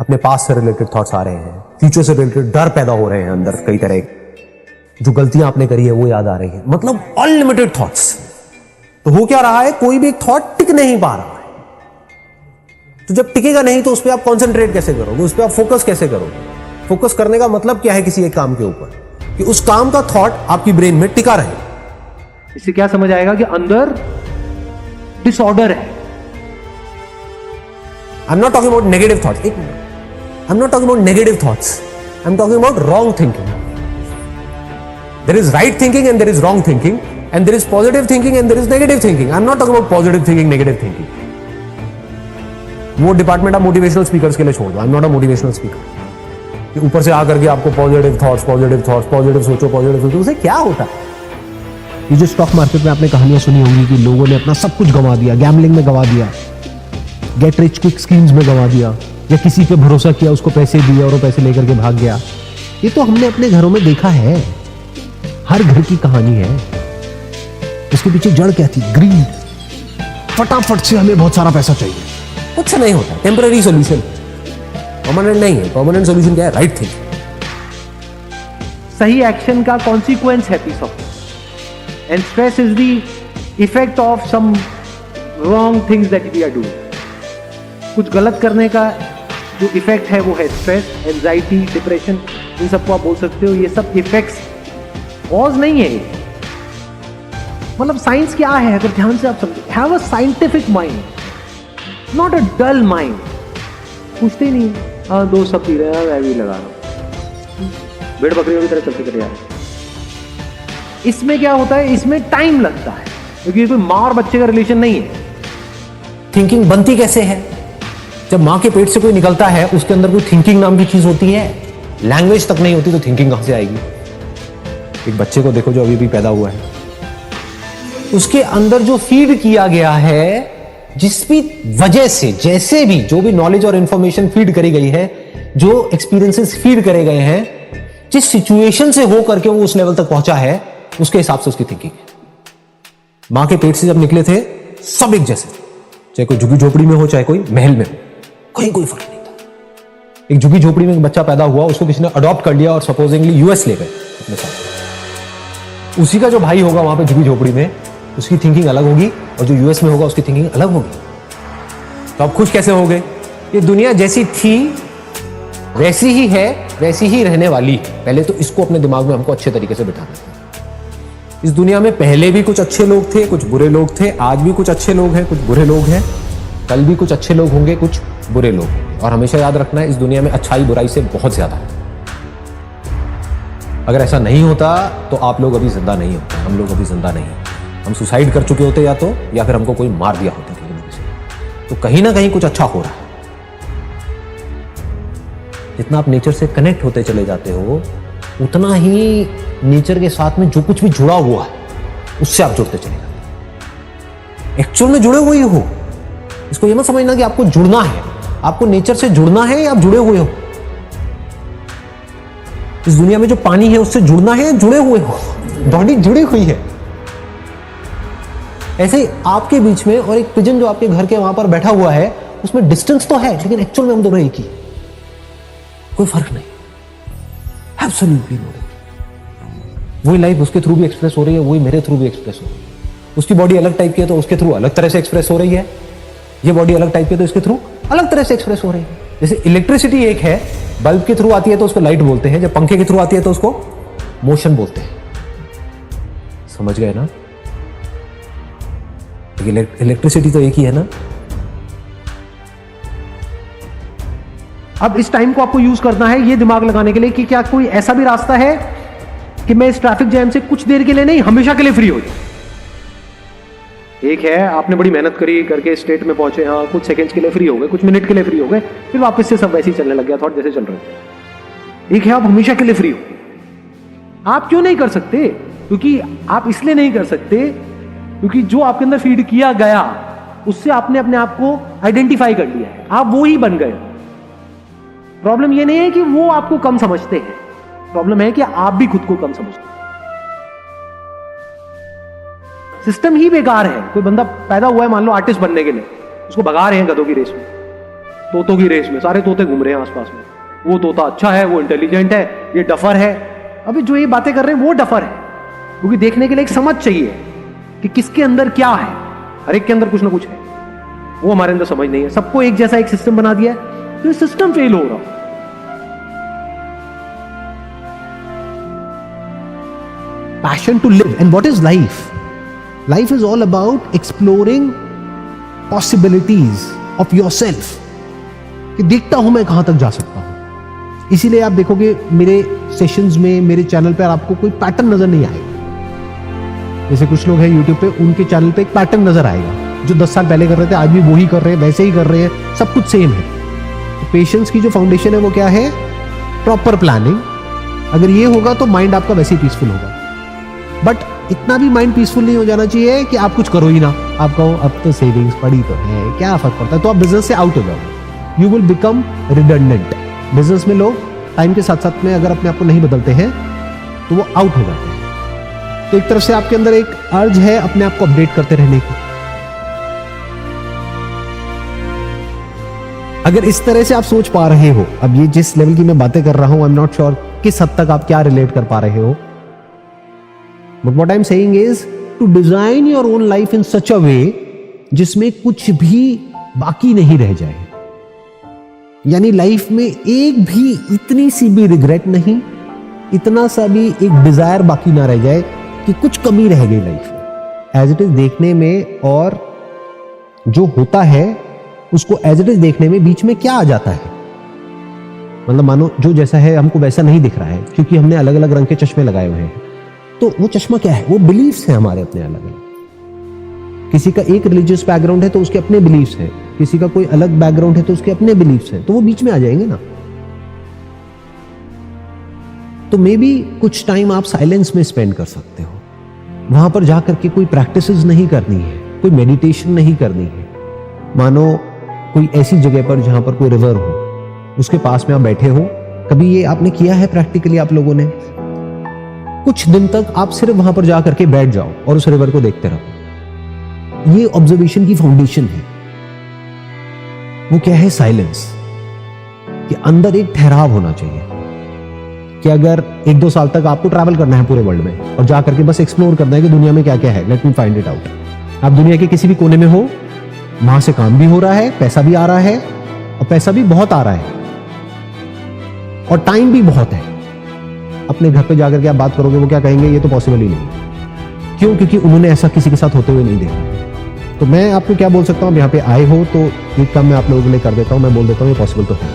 अपने पास से related thoughts आ रहे हैं, फ्यूचर से रिलेटेड डर पैदा हो रहे हैं अंदर, कई तरह की जो गलतियां आपने करी है वो याद आ रही है, मतलब अनलिमिटेड थॉट्स। तो हो क्या रहा है, कोई भी एक थॉट टिक नहीं पा रहा है। तो जब टिकेगा नहीं तो उस पर आप कॉन्सेंट्रेट कैसे करोगे, उस पर आप फोकस कैसे करोगे? फोकस करने का मतलब क्या है किसी एक काम के ऊपर, कि उस काम का थॉट आपकी ब्रेन में टिका रहे। इससे क्या समझ आएगा कि अंदर डिसऑर्डर है। I am not talking about negative thoughts, एक minute, I am not talking about negative thoughts, I am talking about wrong thinking. There is right thinking and there is wrong thinking, and there is positive thinking and there is negative thinking. I am not talking about positive thinking, negative thinking, वो department आप motivational speakers के लिए छोड़ दो। I am not a motivational speaker कि ऊपर से आकर के आपको positive thoughts, positive thoughts, positive सोचो, पॉजिटिव सोचो। उसे क्या होता है? ये जो स्टॉक मार्केट में आपने कहानियां सुनी होंगी कि लोगों ने अपना सब कुछ गंवा दिया, गैम्बलिंग में गंवा दिया, गेट रिच क्विक स्कीम्स में गंवा दिया, या किसी पे भरोसा किया, उसको पैसे दिए और वो पैसे लेकर के भाग गया। ये तो हमने अपने घरों में देखा है, हर घर की कहानी है। इसके पीछे जड़ क्या थी? ग्रीड। फटाफट से हमें बहुत सारा पैसा चाहिए। कुछ नहीं होता, टेम्पररी सॉल्यूशन, परमानेंट नहीं है। परमानेंट सॉल्यूशन क्या है? Right think. सही एक्शन का कॉन्सिक्वेंस है peace of, and stress is the effect of some wrong things that we are doing. कुछ गलत करने का जो इफेक्ट है वो है स्ट्रेस, एंजाइटी, डिप्रेशन, इन सबको आप बोल सकते हो। ये सब इफेक्ट्स कॉज नहीं है। मतलब साइंस क्या है अगर ध्यान से आप समझो, have a scientific mind, not a dull mind. पूछते ही नहीं, हाँ दो सब पी रहे हैं, मैं भी लगा रहा हूं, भेड़ बकरियों की तरह चलते चले जा रहे हैं। इसमें क्या होता है, इसमें टाइम लगता है, क्योंकि कोई माँ और बच्चे का रिलेशन नहीं है। थिंकिंग बनती कैसे है? जब मां के पेट से कोई निकलता है, उसके अंदर कोई थिंकिंग नाम की चीज होती है। लैंग्वेज तक नहीं होती तो थिंकिंग कहां से आएगी? एक बच्चे को देखो जो अभी भी पैदा हुआ है, उसके अंदर जो फीड किया गया है, जिस भी वजह से, जैसे भी जो भी नॉलेज और इंफॉर्मेशन फीड करी गई है, जो एक्सपीरियंसेस फीड करे गए हैं, जिस सिचुएशन से हो करके वो उस लेवल तक पहुंचा है, उसके हिसाब से उसकी थिंकिंग है। मां के पेट से जब निकले थे सब एक जैसे, चाहे कोई झुग्गी झोपड़ी में हो, चाहे कोई महल में हो, कहीं कोई फर्क नहीं था। एक झुग्गी झोपड़ी में एक बच्चा पैदा हुआ, उसको किसी ने अडॉप्ट कर लिया और सपोजिंगली यूएस ले गए अपने साथ। उसी का जो भाई होगा वहां पे झुग्गी झोपड़ी में, उसकी थिंकिंग अलग होगी, और जो यूएस में होगा उसकी थिंकिंग अलग होगी। तो आप खुश कैसे हो गए? ये दुनिया जैसी थी वैसी ही है, वैसी ही रहने वाली है। पहले तो इसको अपने दिमाग में हमको अच्छे तरीके से बिठाना है। इस दुनिया में पहले भी कुछ अच्छे लोग थे, कुछ बुरे लोग थे, आज भी कुछ अच्छे लोग हैं, कुछ बुरे लोग हैं, कल भी कुछ अच्छे लोग होंगे, कुछ बुरे लोग होंगे। और हमेशा याद रखना है, इस दुनिया में अच्छाई बुराई से बहुत ज्यादा है। अगर ऐसा नहीं होता तो आप लोग अभी जिंदा नहीं होते, हम लोग अभी जिंदा नहीं होते। हम सुसाइड कर चुके होते, या फिर हमको कोई मार दिया होता किसी ने किसी। तो कहीं ना कहीं कुछ अच्छा हो रहा है। जितना आप नेचर से कनेक्ट होते चले जाते हो, उतना ही नेचर के साथ में जो कुछ भी जुड़ा हुआ है उससे आप जुड़ते चले जाते हो। एक्चुअल में जुड़े हुए हो। इसको ये मत समझना कि आपको जुड़ना है, आपको नेचर से जुड़ना है, या आप जुड़े हुए हो। इस दुनिया में जो पानी है उससे जुड़ना है, जुड़े हुए हो। बॉडी जुड़ी हुई है। ऐसे ही आपके बीच में और एक पिजन जो आपके घर के वहां पर बैठा हुआ है, उसमें डिस्टेंस तो है, लेकिन एक्चुअल में हम दोनों एक ही, कोई फर्क नहीं। Absolutely no. वही लाइफ उसके थ्रू भी एक्सप्रेस हो रही है, वही मेरे थ्रू भी एक्सप्रेस हो रही है। उसकी बॉडी अलग टाइप की है तो उसके थ्रू अलग तरह से एक्सप्रेस हो रही है, ये बॉडी अलग टाइप की है तो इसके थ्रू अलग तरह से एक्सप्रेस हो रही है। जैसे इलेक्ट्रिसिटी एक है, बल्ब के थ्रू आती है तो उसको लाइट बोलते हैं, जब पंखे के थ्रू आती है तो उसको मोशन बोलते हैं। समझ गए ना? इलेक्ट्रिसिटी तो एक ही है ना। अब इस टाइम को आपको यूज करना है ये दिमाग लगाने के लिए कि क्या कोई ऐसा भी रास्ता है कि मैं इस ट्रैफिक जैम से कुछ देर के लिए नहीं, हमेशा के लिए फ्री हो जाऊं। एक है आपने बड़ी मेहनत करी करके स्टेट में पहुंचे, हाँ कुछ सेकंड्स के लिए फ्री हो गए, कुछ मिनट के लिए फ्री हो गए, फिर वापस से सब वैसे ही चलने लग गया, थॉट जैसे चल रहे थे। एक है आप हमेशा के लिए फ्री हो। आप क्यों नहीं कर सकते? क्योंकि आप इसलिए नहीं कर सकते क्योंकि जो आपके अंदर फीड किया गया उससे आपने अपने आप को आइडेंटिफाई कर लिया है, आप वो ही बन गए। प्रॉब्लम ये नहीं है कि वो आपको कम समझते हैं, प्रॉब्लम है कि आप भी खुद को कम समझते हैं। सिस्टम ही बेकार है। कोई बंदा पैदा हुआ है मान लो आर्टिस्ट बनने के लिए, उसको भगा रहे हैं गधों की रेस में, तोतों की रेस में सारे तोते घूम रहे हैं आसपास में, वो तोता अच्छा है, वो इंटेलिजेंट है, ये डफर है। अभी जो ये बातें कर रहे हैं वो डफर है, क्योंकि देखने के लिए एक समझ चाहिए कि किसके अंदर क्या है। हर एक के अंदर कुछ ना कुछ है, वो हमारे अंदर समझ नहीं है। सबको एक जैसा एक सिस्टम बना दिया है, तो ये सिस्टम फेल हो रहा। Passion to live. And what is life? Life is all about exploring possibilities of yourself. कि देखता हूं मैं कहां तक जा सकता हूं। इसीलिए आप देखोगे मेरे सेशंस में, मेरे चैनल पर आपको कोई पैटर्न नजर नहीं आएगा। जैसे कुछ लोग हैं यूट्यूब पे, उनके चैनल पे एक पैटर्न नजर आएगा, जो 10 साल पहले कर रहे थे आज भी वही कर रहे हैं, वैसे ही कर रहे हैं, सब कुछ सेम है। तो पेशेंस की जो फाउंडेशन है वो क्या है? Proper planning. अगर ये होगा तो माइंड आपका वैसे ही पीसफुल होगा। बट इतना भी माइंड पीसफुल नहीं हो जाना चाहिए कि आप कुछ करो ही ना। आप कहो अब तो सेविंग्स पड़ी तो है, क्या फर्क पड़ता है, तो आप बिजनेस से आउट हो जाओगे। You will become redundant. Business में लोग टाइम के साथ साथ में अगर अपने आप को नहीं बदलते हैं तो वो आउट हो जाते हैं। तो एक तरफ से आपके अंदर एक अर्ज है अपने आप को अपडेट करते रहने की। अगर इस तरह से आप सोच पा रहे हो, अब ये जिस लेवल की मैं बातें कर रहा हूं, आई एम नॉट श्योर किस हद तक आप क्या रिलेट कर पा रहे हो, but what I am saying is to design your own life in such a way जिसमें कुछ भी बाकी नहीं रह जाए। यानी लाइफ में एक भी इतनी सी भी रिग्रेट नहीं, इतना सा भी एक डिजायर बाकी ना रह जाए कि कुछ कमी रह गई लाइफ में। एज इट इज देखने में और जो होता है उसको एज इट इज देखने में बीच में क्या आ जाता है। मतलब मानो जो जैसा है हमको वैसा नहीं दिख रहा है, क्योंकि हमने अलग अलग रंग के चश्मे लगाए हुए हैं। तो वो चश्मा क्या है? वो बिलीफ्स है हमारे अपने अलग अलग। किसी का एक रिलीजियस बैकग्राउंड है तो उसके अपने बिलीफ्स हैं, किसी का कोई अलग बैकग्राउंड है तो उसके अपने बिलीफ्स हैं, तो वो बीच में आ जाएंगे ना। तो मे बी कुछ टाइम आप साइलेंस में स्पेंड कर सकते हो, वहां पर जाकर के कोई प्रैक्टिसेस नहीं करनी है, कोई मेडिटेशन नहीं करनी है। मानो कोई ऐसी जगह पर जहां पर कोई रिवर हो, उसके पास में आप बैठे हो। कभी ये आपने किया है प्रैक्टिकली? आप लोगों ने कुछ दिन तक आप सिर्फ वहां पर जाकर के बैठ जाओ और उस रिवर को देखते रहो। ये ऑब्जर्वेशन की फाउंडेशन है। वो क्या है? साइलेंस। कि अंदर एक ठहराव होना चाहिए कि अगर 1-2 साल तक आपको ट्रैवल करना है पूरे वर्ल्ड में और जाकर के बस एक्सप्लोर करना है कि दुनिया में क्या क्या है, let me find it out. आप दुनिया के किसी भी कोने में हो, वहां से काम भी हो रहा है, पैसा भी आ रहा है, और पैसा भी बहुत आ रहा है, और टाइम भी बहुत है। अपने घर पे जाकर के आप बात करोगे, वो क्या कहेंगे? ये तो पॉसिबल ही नहीं। क्यों? क्योंकि उन्होंने ऐसा किसी के साथ होते हुए नहीं देखा। तो मैं आपको क्या बोल सकता हूं, यहाँ पे आए हो तो एक काम मैं आप लोगों के लिए कर देता हूं, मैं बोल देता हूं ये पॉसिबल तो है।